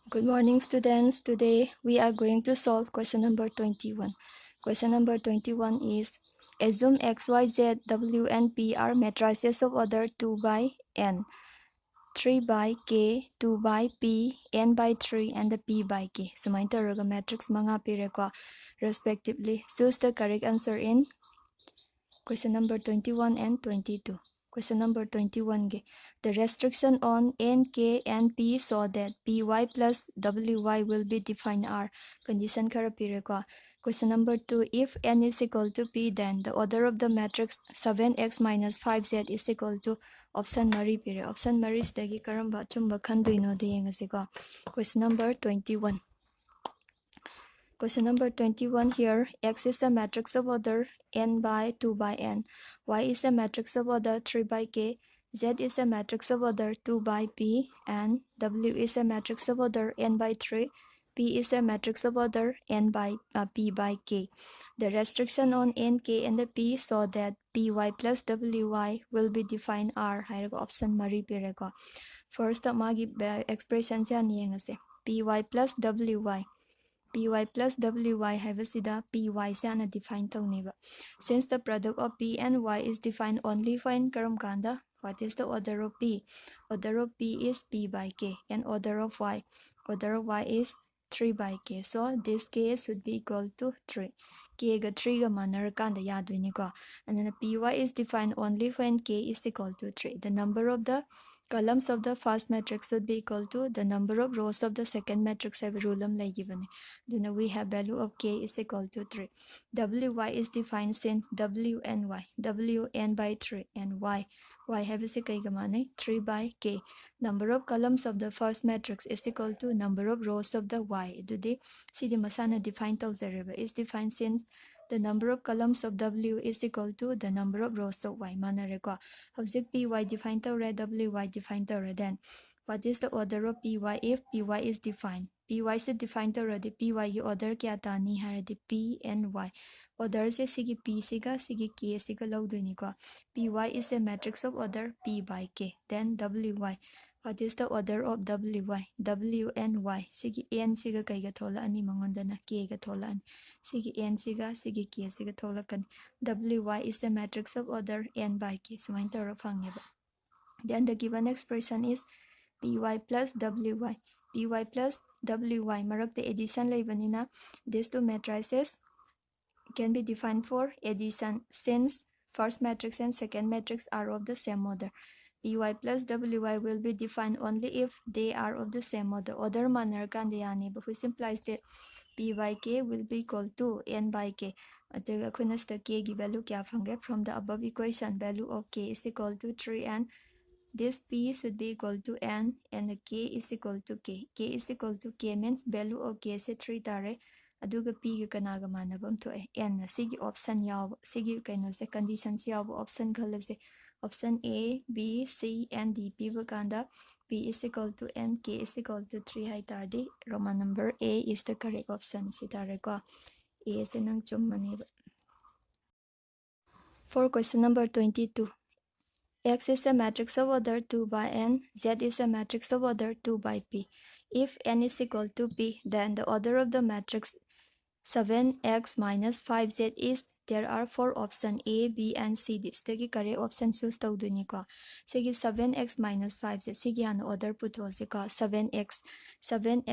Good morning, students. Today we are going to solve question number 21. Question number 21 is assume x, y, z, w, and p are matrices of order 2 by n, 3 by k, 2 by p, n by 3, and the p by k. So my matrix mga pireko respectively. Choose the correct answer in question number 21 and 22. Question number 21. The restriction on n, k, and p so that py plus wy will be defined are. Condition karapire ko. Question number 2. If n is equal to p, then the order of the matrix 7x minus 5z is equal to option mari pire. Option mari dagi karamba chumba khanduino de yengasiko. Question number 21. Question number 21 here. X is a matrix of order n by 2 by n. Y is a matrix of order 3 by k. Z is a matrix of order 2 by p. And W is a matrix of order n by 3. P is a matrix of order n by p by k. The restriction on n, k, and the p so that py plus wy will be defined are. Option mari pireko. First, magi expression siya niyengase. Py plus wy. Py plus wy haibasida py siya define tauneba. Since the product of p and y is defined only for n karam kanda, what is the order of p? Order of p is p by k, and order of y is 3 by k. So this k should be equal to 3. K ga 3 ga manar kanda yaduini ko. And then the py is defined only when k is equal to 3. The number of the columns of the first matrix should be equal to the number of rows of the second matrix have rule like given. Then we have value of k is equal to 3. Wy is defined since w and y. W n by 3 and y have is 3 by k. Number of columns of the first matrix is equal to number of rows of the y. Today, CD masana defined is defined since the number of columns of w is equal to the number of rows of y. Manareko. Howzik py defined wy defined then. What is the order of py if py is defined? Py is defined already. Py की order क्या तानी है p and y. Order से सिगी p सिगा सिगी k सिगा लौदुनी को. Py is a matrix of order p by k. Then wy. What is the order of wy? W and y. Sigi n siga kaiga thola ani mangondana k ga thola ani. Sigi n siga sigi k siga thola kan. Wy is a matrix of order n by k. So main taro phangeba. Then the given expression is py plus wy. Py plus wy marak the addition lebanina. These two matrices can be defined for addition since first matrix and second matrix are of the same order. Py plus wy will be defined only if they are of the same order. Order manner kandayani, which implies that p by k will be equal to n by k. The k value from the above equation, value of k is equal to 3 and this p should be equal to n and the k is equal to k. K is equal to k means value of k is 3 tare. Aduga p ga kanaga manabam to n sigi option yaw sigi kaino se conditions yaw option khalase option A, B, C, and D. P kanda p is equal to n, k is equal to 3 hai tardi. Roman number A is the correct option. Si tare ko A se nang chumani. For question number 22. X is a matrix of order 2 by n, Z is a matrix of order 2 by p. If n is equal to p, then the order of the matrix 7x minus 5z is there are 4 options A, B, and C. This the correct option choose tawduni ko. Sige 7x minus 5z. Sige ano order puthose ko 7x. 7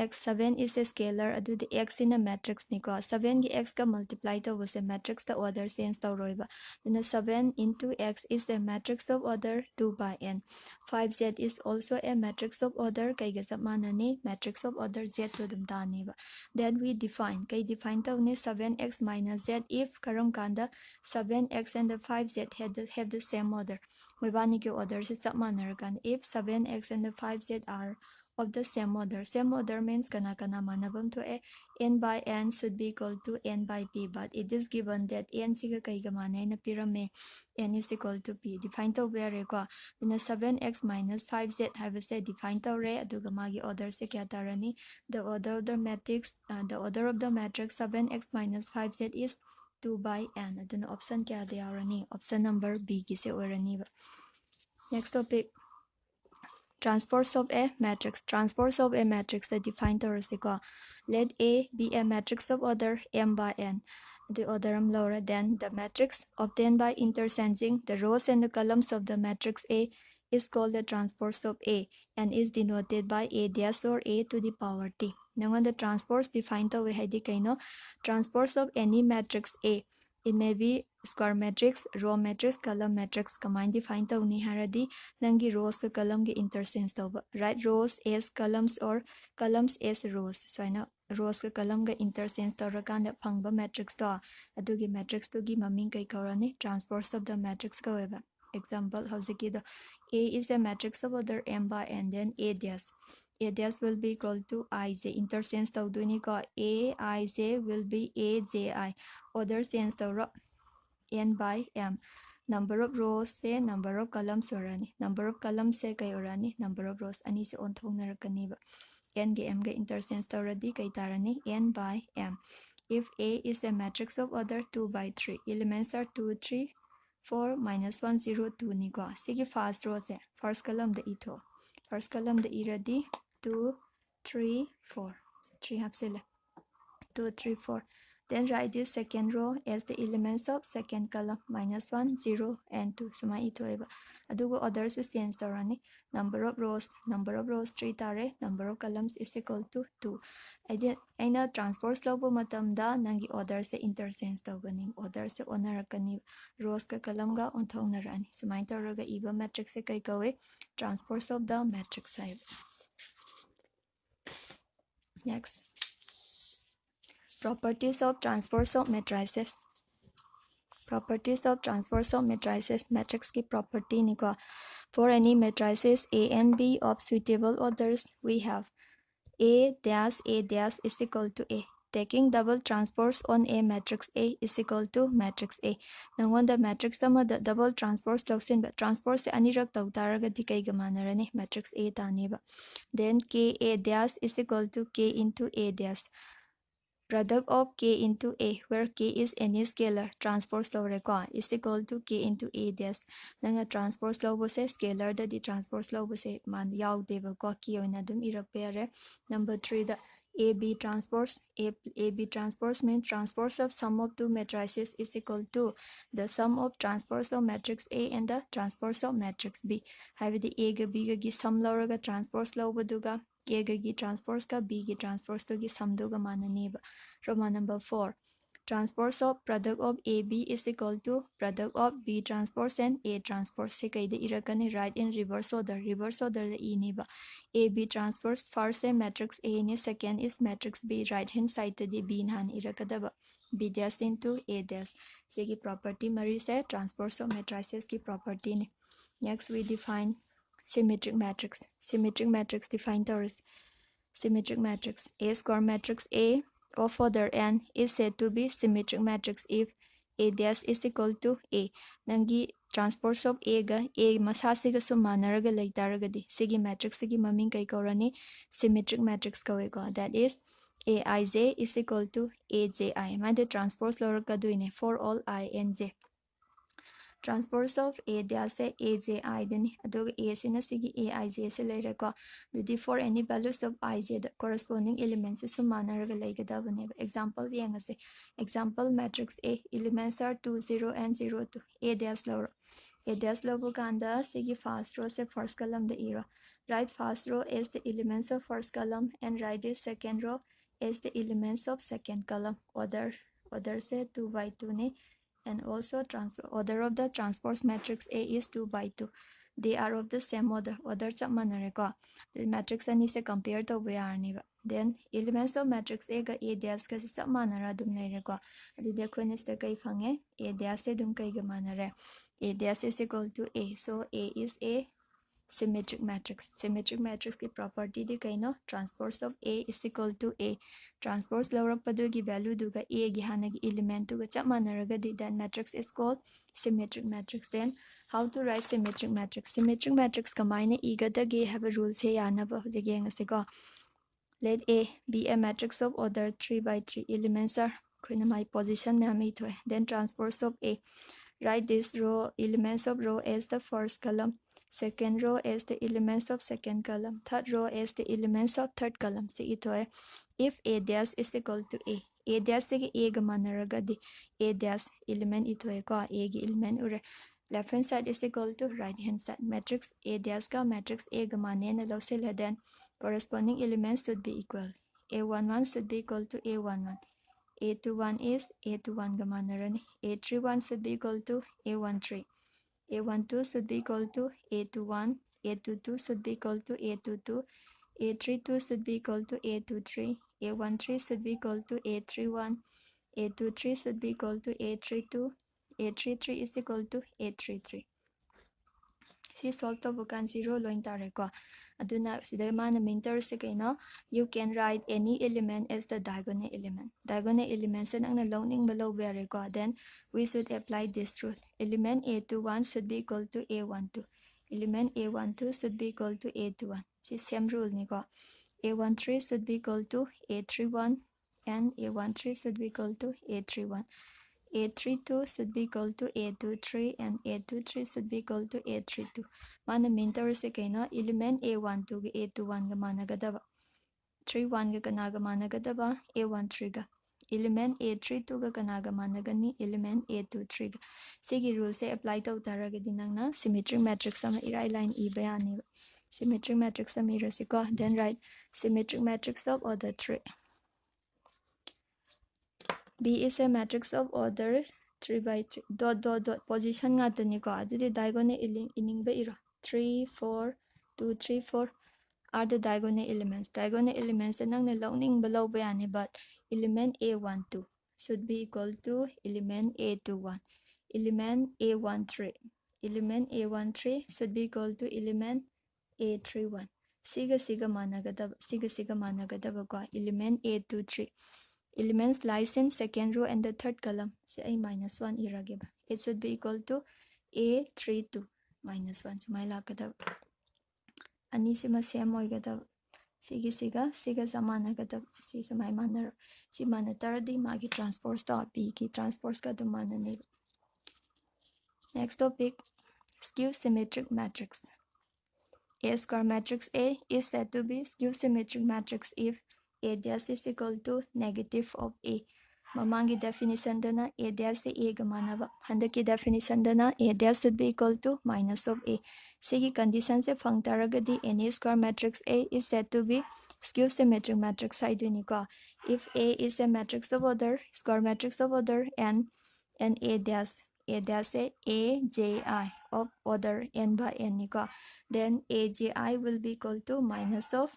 is a scalar. Adu the x in a matrix ni ko. 7 gi x ka multiply to was a matrix the order sense tawroiba. Then 7 into x is a matrix of order 2 by n. 5z is also a matrix of order kay gasamana ni matrix of order z to dum tani ba. Then we define 7x minus z if karam kanda 7x and the 5z have the same order. Mabani ke order si manner kan if 7x and the 5z are of the same order. Same order means kana manabam to a n by n should be equal to n by p, but it is given that n siga kay gamana na pirame n is equal to p. Define to where ko na 7x minus 5z have say define to re aduga magi order si kya tarani. The order of the matrix 7x minus 5z is 2 by n. Aduna option kya diya rani? Option number B kise orani ba. Next topic. transpose of a matrix. Transpose of a matrix that define the let A be a matrix of order m by n. The order lower than the matrix obtained by interchanging the rows and the columns of the matrix A is called the transpose of A and is denoted by A dash or A to the power t. Now the transpose defined the way haidi kaino transpose of any matrix A. It may be square matrix, row matrix, column matrix. Combine define the uni haradi nangi rows ka column ge interchange tauba. Write rows as columns or columns as rows. So I know rows ka column ga interchange taurakanda phangba matrix to adugi matrix to gi maming kai kaurani transpose of the matrix ka weba. Example howziki the A is a matrix of order m by n then A dash. A dash will be equal to ij. Interchange tauduini ko A ij will be A ji. Order change tauro n by m. Number of rows se number of columns orani. Number of columns se kai orani. Number of rows ani se onthongnarakani ba. N ge m ge interchange tauradi kai tarani n by m. If A is a matrix of order 2 by 3, elements are 2, 3, 4, minus 1, 0, 2 ni ko. Sige first row se. First column the ito. First column the iradi 2, 3, 4. 3 hapsile. 2, 3, 4. Then write this second row as the elements of second column minus 1, 0, and 2. Suma ito eba. Adugo orders to change the number of rows 3 tare, number of columns is equal to 2. Aina transpose lobo matamda nangi order se interchange tawgani. Order se onarakani. Rows ka column ga onthongnarani. Suma ito raga iba matrix se kai kawe transpose of the matrix side. Next. Properties of transpose of matrices. Properties of transpose of matrices. Matrix की property निको. For any matrices A and B of suitable orders, we have A dash is equal to A. Taking double transpose on A matrix A is equal to matrix A. Nangon the matrix sama the double transpose logsin but transpose se anirak tau taraga di kai gamanarani matrix A tani ba. Then K A dash is equal to K into A dash. Product of K into A, where K is any scalar, transpose law is equal to K into A dash. Nanga transpose law was a scalar, the transpose law was a man yaw deva koki on adum irapere. Number 3, the AB transpose. AB transpose means transpose of sum of two matrices is equal to the sum of transpose of matrix A and the transpose of matrix B. Have the A ga B ga sum law ga transpose law baduga. A gi transpose ka B gi transpose to gi sum duga manani ba. Roman number 4. Transpose of product of AB is equal to product of B transpose and A transpose. Se kai de irakani right in reverse order. Reverse order the ini ba. AB transpose first a matrix A ni second is matrix B right hand side the B han irakada ba. B dash into A dash. Se ki property mari se transpose of matrices ki property ni. Next we define symmetric matrix. Symmetric matrix defined as symmetric matrix. A square matrix A of order n is said to be symmetric matrix if A dash is equal to A. Nangi transpose of A ga A masasiga sumanaraga laitaragadi. Sigi matrix sigi maming kai kaurani symmetric matrix kawego. That is Aij is equal to Aji. Mande transpose loraka duine for all I and J. Transpose of A dash Aj then aduga A sina sigi Aij se leireko. Dudi for any values of Ij the corresponding elements is sumanaraga laigadabane. Examples yengase. Example matrix A elements are 2 0 and 0 2. A dash lower. A dash lower ganda sigi first row se first column the era. Write first row as the elements of first column and write the second row as the elements of second column. Order se 2 by 2 ne. And also order of the transpose matrix A is 2 by 2. They are of the same order. Order chap manareko. The matrix ani se compare to we are ni. Then elements of matrix A ga A dash ka chap manara dum naireko. Adi dekho ni ste kai phange A dash se dum kai ga manare. A dash is equal to A. So A is a symmetric matrix. Symmetric matrix की property दी कहीं ना transpose of A is equal to A. Transpose लौरक पदों की value दूगा A की हाने की element दूगा चप मानरगा दी that matrix is called symmetric matrix. Then how to write symmetric matrix? Symmetric matrix कमाइने Eega दगे have a rules है याना बहुत जगह ऐसे को. Let A be a matrix of order 3 by 3 elements are कोई ना my position में हमें तो है. Then transpose of A. Write this row elements of row as the first column. Second row is the elements of second column. Third row is the elements of third column. See it here. If A dash is equal to A dash is A gamanaragadi. A dash element it here ko A gi element ure. Left hand side is equal to right hand side. Matrix A dash ka matrix A gamane na losel then corresponding elements should be equal. A11 should be equal to A11. A21 is A21 gamanarani. A31 should be equal to A13. A12 should be equal to A21, A22 should be equal to A22, A32 should be equal to A23, A13 should be equal to A31, A23 should be equal to A32, A33 is equal to A33. Si solve to bukan zero loin tare ko. Aduna sida mana minter se kaino, you can write any element as the diagonal element. Diagonal elements ang nalawning below bere ko. Then we should apply this rule. Element A21 should be equal to A12. Element A12 should be equal to A21. Si same rule ni ko. A13 should be equal to A31 and A13 should be equal to A31. A32 should be equal to A23 and A23 should be equal to A32. Mana minter se kaino element A12 ga A21 ga managadaba. 31 ga kanaga managadaba A13 ga. Element A32 ga kanaga managani element A23 ga. Sigi rule se apply to taragadi nangna symmetric matrix sama irai line e bayani. Symmetric matrix sama irasiko. Then write symmetric matrix of order 3. B is a matrix of order 3 by 3. Dot dot dot position nga tani ko. Adidi diagonal ining ba iro. 3, 4, 2, 3, 4 are the diagonal elements. Diagonal elements nang nalawning below bayani but element A12 should be equal to element A21. Element A13. Element A13 should be equal to element A31. Siga siga managadaba ko. Element A23. Elements lies in second row and the third column. Say I minus 1 irageba. It should be equal to A32 minus 1. So my lakada. Anisima same oigada. Siga zamana si so my manner. Si manataradi magi transpose to B ki transpose ka dumana ni. Next topic, skew symmetric matrix. A square matrix A is said to be skew symmetric matrix if A dash is equal to negative of A. Mamangi definition dana A dash se A gamanaba. Handaki definition dana A dash should be equal to minus of A. Sigi condition se fangtaragadi any square matrix A is said to be skew symmetric matrix haiduniko. If A is a matrix of order, square matrix of order and A dash say AJI of order n by n niko. Then AJI will be equal to minus of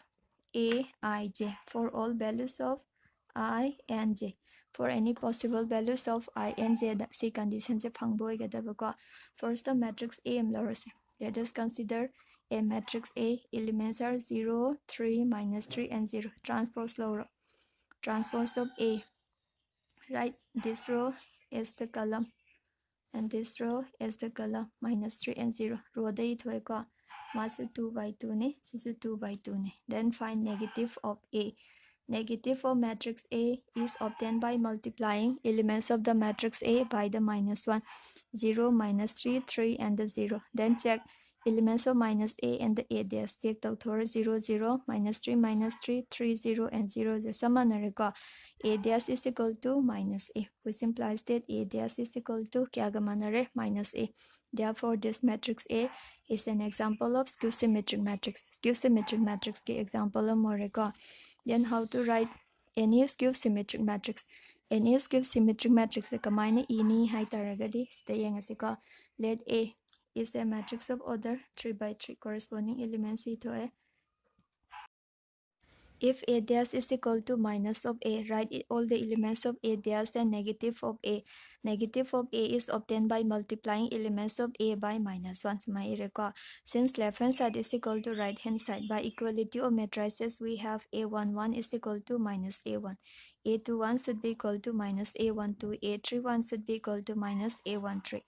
AIJ for all values of I and J. For any possible values of I and J, see conditions of hangboy gadabako. First, the matrix A imlorose. Let us consider a matrix A. Elements are 0, 3, minus 3, and 0. Transpose low. Transpose of A. Right, this row is the column. And this row is the column minus 3 and 0. Row the ito ko. Masu 2 by 2 ne. Sisu 2 by 2 ne. Then find negative of A. Negative of matrix A is obtained by multiplying elements of the matrix A by the minus 1, 0, minus 3, 3, and the 0. Then check elements of minus A and the A dash. Check the 0, 0, minus 3, 3, 0, and 0, 0. Samanare ko. A dash is equal to minus A, which implies that A dash is equal to kya gamanare minus A. Therefore, this matrix A is an example of skew symmetric matrix. Skew symmetric matrix ke example of more ko. Then how to write any skew symmetric matrix? Any skew symmetric matrix kamaina ini hai taragadi staying as ko. Let A is a matrix of order 3 by 3 corresponding elements ito A. If A dash is equal to minus of A, write all the elements of A dash and negative of A. Negative of A is obtained by multiplying elements of A by minus 1. Since left hand side is equal to right hand side, by equality of matrices, we have A11 is equal to minus A1. A21 should be equal to minus A12. A31 should be equal to minus A13.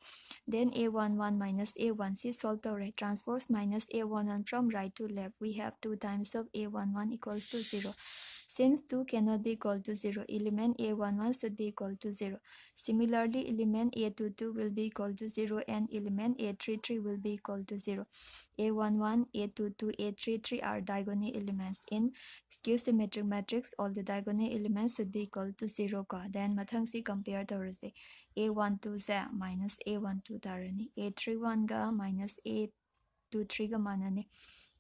Then A11 minus A1. See solve the right transpose minus A11 from right to left. We have 2 times of A11 equals to 0. Since 2 cannot be equal to 0, element A11 should be equal to 0. Similarly, element A22 will be equal to 0 and element A33 will be equal to 0. A11, A22, A33 are diagonal elements. In skew symmetric matrix, all the diagonal elements should be equal to 0. Then mathang si compare tawrase. A12 se minus A12 tarani. A31 ga minus A23 ga manani.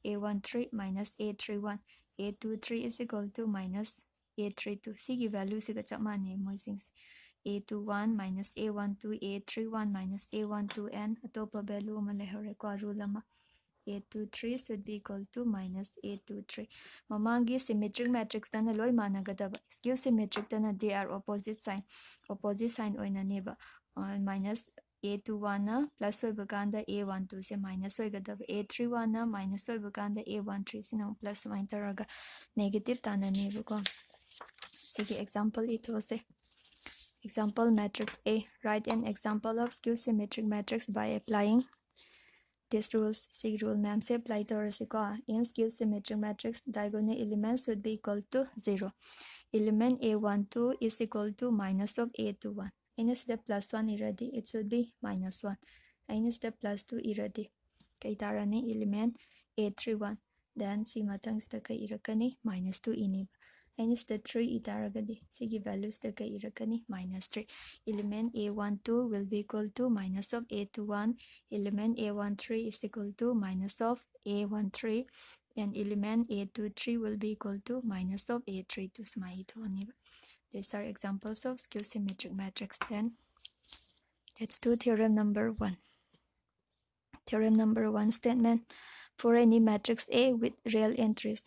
A13 minus A31. A23 is equal to minus A32. Sige value siga chap mane moisings. A21 minus A12, A31 minus A12 and atopa value malehore ko rule ama. A23 should be equal to minus A23. Mamangi symmetric matrix tana loy managadaba. Skew symmetric tana they are opposite sign. Opposite sign oina neba. Minus A21 na plus oibaganda A12 se minus oigadaba. A31 na minus oibaganda A13 se na plus oin taraga negative tana neba ko. Sige example ito se. Example matrix A. Write an example of skew symmetric matrix by applying this rules. See rule ma'am se apply to in skew symmetric matrix diagonal elements should be equal to 0. Element A12 is equal to minus of A21. And the plus 1 already, it should be minus 1. And the plus 2 already. Kay tarani element A31. Then si matang sida kay irakani minus 2 inib. And the 3 itaragadi. Sige values the kay irakani minus 3. Element A12 will be equal to minus of A21. Element A13 is equal to minus of A13. And element A23 will be equal to minus of A32. These are examples of skew symmetric matrix. Then let's do theorem number 1. Theorem number 1 statement. For any matrix A with real entries,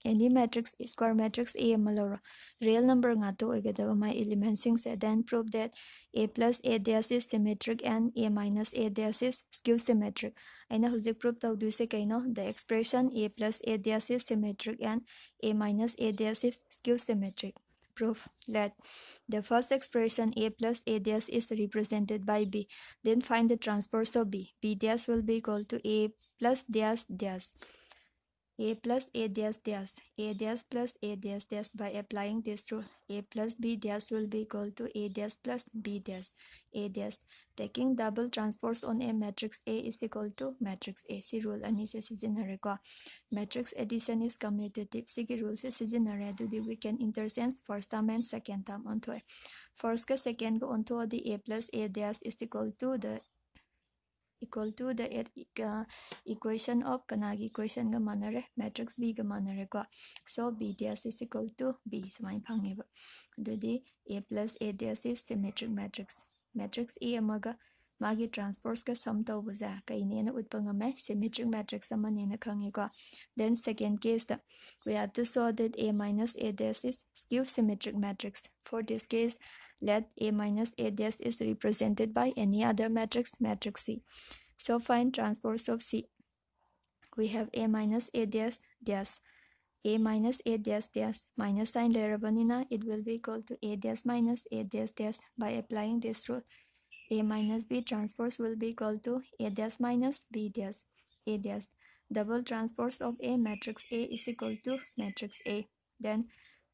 any matrix square matrix A maloro real number nga to oigadaba my elements singse, then prove that A plus A dash is symmetric and A minus A dash is skew symmetric. Aina huzik prove tawduse kaino the expression A plus A dash is symmetric and A minus A dash is skew symmetric. Proof that the first expression A plus A dash is represented by B. Then find the transpose of B. B dash will be equal to A plus dash dash. A plus A dash dash. A dash plus A dash dash. By applying this rule, A plus B dash will be equal to A dash plus B dash. A dash. Taking double transpose on a matrix A is equal to matrix A. Si rule ani se sizinare ko. Matrix addition is commutative. Sige rule se sizinare do we can interchange first term and second term onto it. First ka second go onto the A plus A dash is equal to the equation of kanagi equation ga manare matrix B ga manare ko. So B dash is equal to B. Sumay pangeba. Dudi A plus A dash is symmetric matrix. Matrix A amaga magi transpose ka sum tawbuza kaine na utpangame symmetric matrix amane na khangi ko. Then second case we have to show that A minus A dash is skew symmetric matrix. For this case, let A minus A dash is represented by any other matrix, matrix C. So find transpose of C. We have A minus A dash dash. A minus A dash dash. Minus sign lerabanina, it will be equal to A dash minus A dash dash. By applying this rule, A minus B transpose will be equal to A dash minus B dash. A dash. Double transpose of A matrix A is equal to matrix A. Then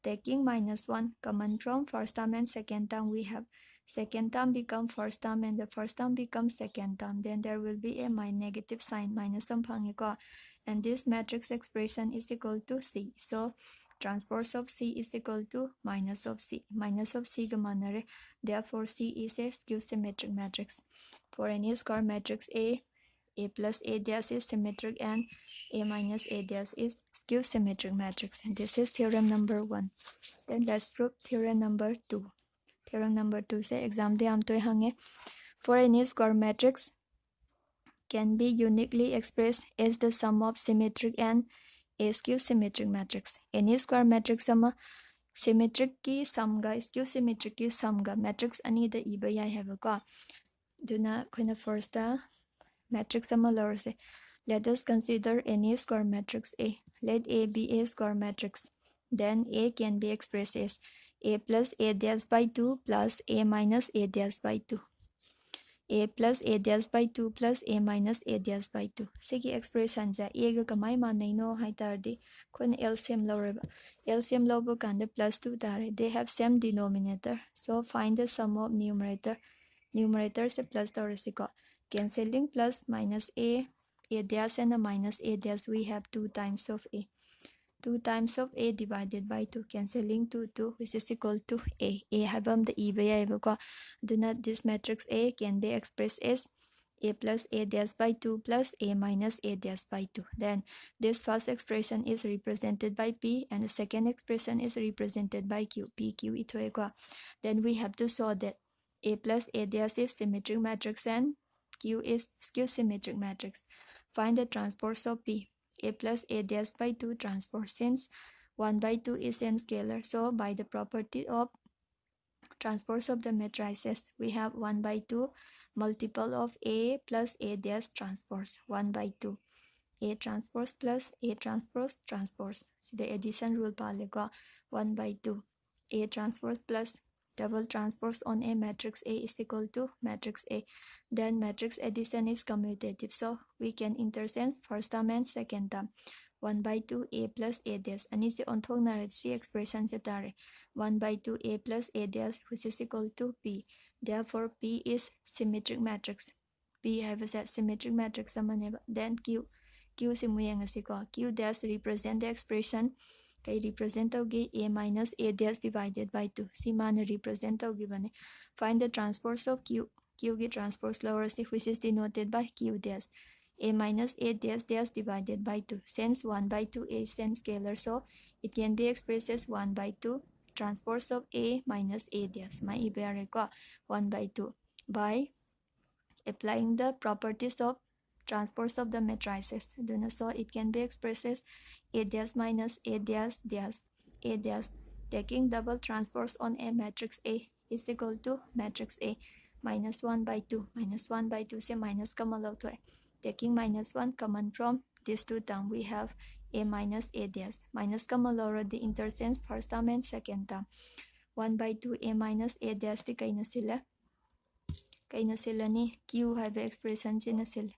taking minus 1 common from first term and second term, we have second term become first term and the first term becomes second term. Then there will be a negative sign minus some pangiko, and this matrix expression is equal to C. So transpose of C is equal to minus of C. Minus of C gamanare. Therefore C is a skew symmetric matrix. For any square matrix A plus A dash is symmetric and A minus A dash is skew symmetric matrix. And this is theorem number 1. Then let's prove theorem number 2. Theorem number 2 say exam de am toy hange. For any square matrix can be uniquely expressed as the sum of symmetric and a skew symmetric matrix. Any square matrix sama symmetric ki sum ga skew symmetric ki sum ga matrix ani da iba yai have ko. Duna koina first matrix sama lorse. Let us consider any square matrix A. Let A be a square matrix. Then A can be expressed as A plus A dash by 2 plus A minus A dash by 2. a plus a dash by 2 plus a minus a dash by 2 sigi expression ja a ga kamai manai no hai tardi khon LCM loreba LCM lobo kanda plus 2 tare they have same denominator so find the sum of numerator se plus taurasiko cancelling plus minus a dash and a minus a dash we have 2 times of a 2 times of a divided by 2 cancelling 2 which is equal to a habam the e by ko do not this matrix a can be expressed as a plus a dash by 2 plus a minus a dash by 2 then this first expression is represented by p and the second expression is represented by q pq ito ko then we have to show that a plus a dash is symmetric matrix and q is skew symmetric matrix find the transpose of p a plus a dash by 2 transpose since 1 by 2 is n scalar. So by the property of transpose of the matrices, we have 1 by 2 multiple of a plus a dash transpose 1 by 2. A transpose plus A transpose transpose. So the addition rule palega 1 by 2. A transpose plus double transpose on a matrix A is equal to matrix A. Then matrix addition is commutative. So we can interchange first term and second term. 1 by 2 A plus A dash. Ani si onthok na si expression se tare. 1 by 2 A plus A dash which is equal to P. Therefore P is symmetric matrix. P have a symmetric matrix naman. Then Q. Q si muyang asiko. Q dash represent the expression kay represent tawgi a minus a dash divided by 2. Si mana represent tawgi bane. Find the transpose of Q. Q gi transpose lower si which is denoted by Q dash. A minus a dash dash divided by 2. Since 1 by 2 is n scalar, so it can be expressed as 1 by 2 transpose of a minus a dash. May ibere ko 1 by 2 by applying the properties of transpose of the matrices. So it can be expressed as a dash minus a dash dash a dash. Taking double transpose on a matrix A is equal to matrix A minus 1 by 2 minus 1 by 2 say minus common out. Taking minus 1 common from these two terms, we have a minus a dash minus common lower the interchange first term and second term. 1 by 2 a minus a dash the kay na sila ni q haiba expression sina sila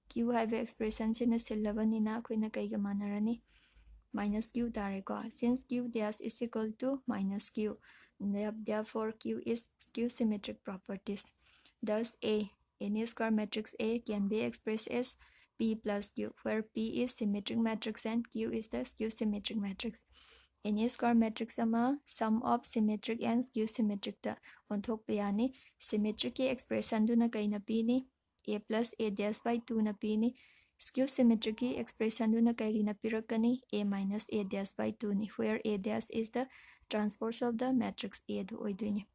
q haiba expression sina silabani na akoina kaiga manarani minus q tareko since q dash is equal to minus q. Therefore q is skew symmetric properties. Thus any square matrix A can be expressed as p plus q, where p is symmetric matrix and q is the skew symmetric matrix. Any square matrix ama sum of symmetric and skew symmetric ta onthokpa yani. Symmetric ki expression do na kay na pini a plus a dash by 2 na pini. Skew symmetric ki expression do na kay rin na pirakani a minus a dash by 2 ni, where a dash is the transpose of the matrix A do oidoini.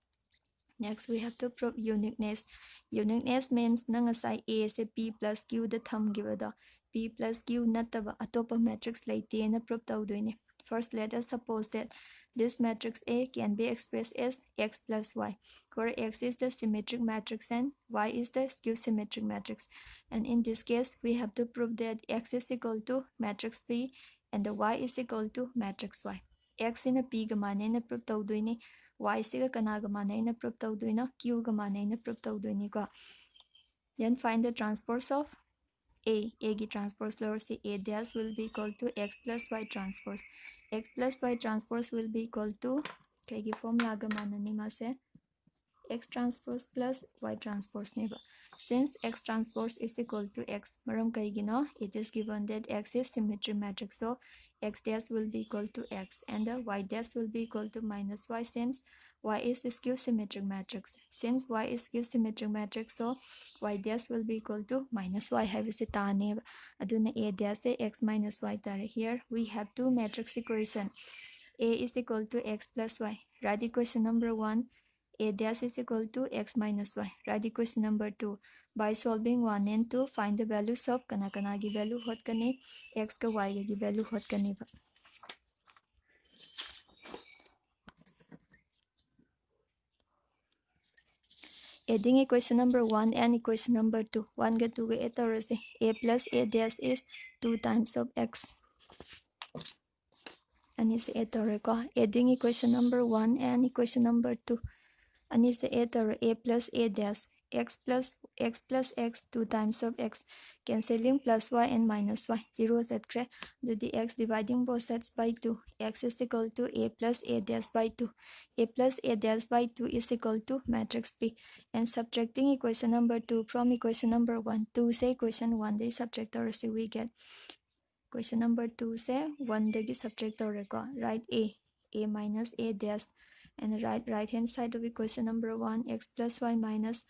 Next, we have to prove uniqueness. Uniqueness means na ngasai A se P plus Q da thamgibada. P plus Q nataba atopa matrix laite na prove tawdoine. First, let us suppose that this matrix A can be expressed as x plus y, where x is the symmetric matrix and y is the skew symmetric matrix. And in this case, we have to prove that x is equal to matrix P and the y is equal to matrix y. X in a P ga manay na prove tawdoine. Y siga kanaga manay na prove tawdoina, Q ga manay na prove tawdoini ko. Then find the transpose of A. A gi transpose lower si A dash will be equal to x plus y transpose. X plus y transpose will be equal to kay gi formula ga manani mase x transpose plus y transpose neba. Since x transpose is equal to x, maram kaigino, it is given that x is symmetric matrix, so x dash will be equal to x and the y dash will be equal to minus y since y is the skew symmetric matrix. Since y is skew symmetric matrix, so y dash will be equal to minus y habisi taaneba. Aduna a dash x minus y tare. Here we have two matrix equation. A is equal to x plus y. Write equation number 1. A dash is equal to x minus y. Write equation number 2. By solving 1 and 2, find the values of kana gi value hot kani, x ka y gi value hot kani ba. Adding equation number 1 and equation number 2. 1 ga 2 ga etorase. A plus a dash is 2 times of x. And is etore ko. Adding equation number 1 and equation number 2. And is a plus a dash. x plus x 2 times of x, cancelling plus y and minus y, 0 ꯆꯠꯈ꯭ꯔꯦ ꯑꯗꯨꯗꯤ x dividing both sides by 2, x is equal to a plus a dash by 2, a plus a dash by 2 is equal to matrix P. And subtracting equation number 2 from equation number 1, 2 say equation 1 they subtract तौरꯁꯤ, we get question number 2 say 1 dagi subtract तौरेको, write a minus a dash, and right hand side of equation number 1 x plus y minus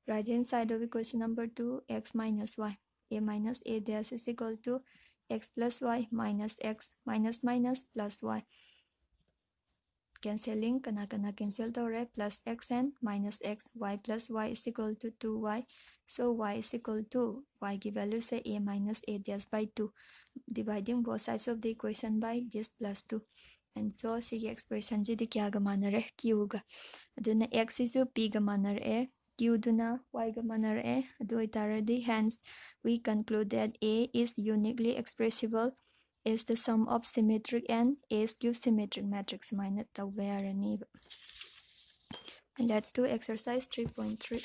right hand side of equation number 2 x minus y, a minus a dash is equal to x plus y minus x, minus minus plus y, cancelling kana cancel tore, plus x and minus x, y plus y is equal to 2y, so y is equal to y की value say a minus a dash by 2, dividing both sides of the equation by this plus 2, and so C expression जी क्या गा मानरे q गा, अदुना x is p गा मानरे, q दुना y गा मानरे, अदु इतारदी, hence we conclude that a is uniquely expressible is the sum of symmetric and a skew symmetric matrix minus the where and let's do exercise 3.3.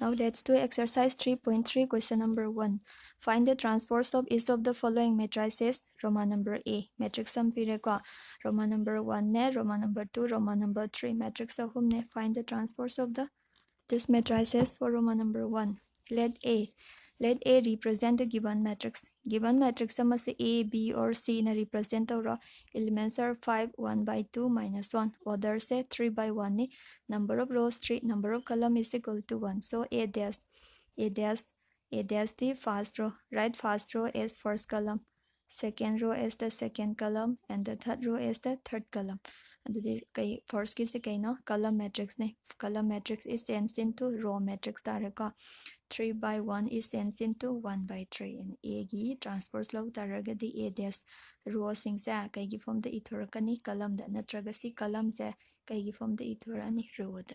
Now let's do exercise 3.3, question number 1. Find the transpose of each of the following matrices. Roman number A, matrix sum pireko, Roman number 1 ne, Roman number 2, Roman number 3, matrix ahum ne. Find the transpose of this matrices for Roman number 1. Let A represent a given matrix. Given matrix is A, B or C na represent the elements are 5, 1 by 2, minus 1. Order say 3 by 1 ni. Number of rows 3, number of column is equal to 1. So A dash the first row. Write first row as first column. Second row as the second column, and the third row as the third column. And the first is the column matrix ne. Column matrix is changed into row matrix taraka. 3 by 1 is changed into 1 by 3, and A gi transpose law taraga the A dash row sing sa kai gi form the ithorkani column da natraga si column sa kai gi form the ithorani row da.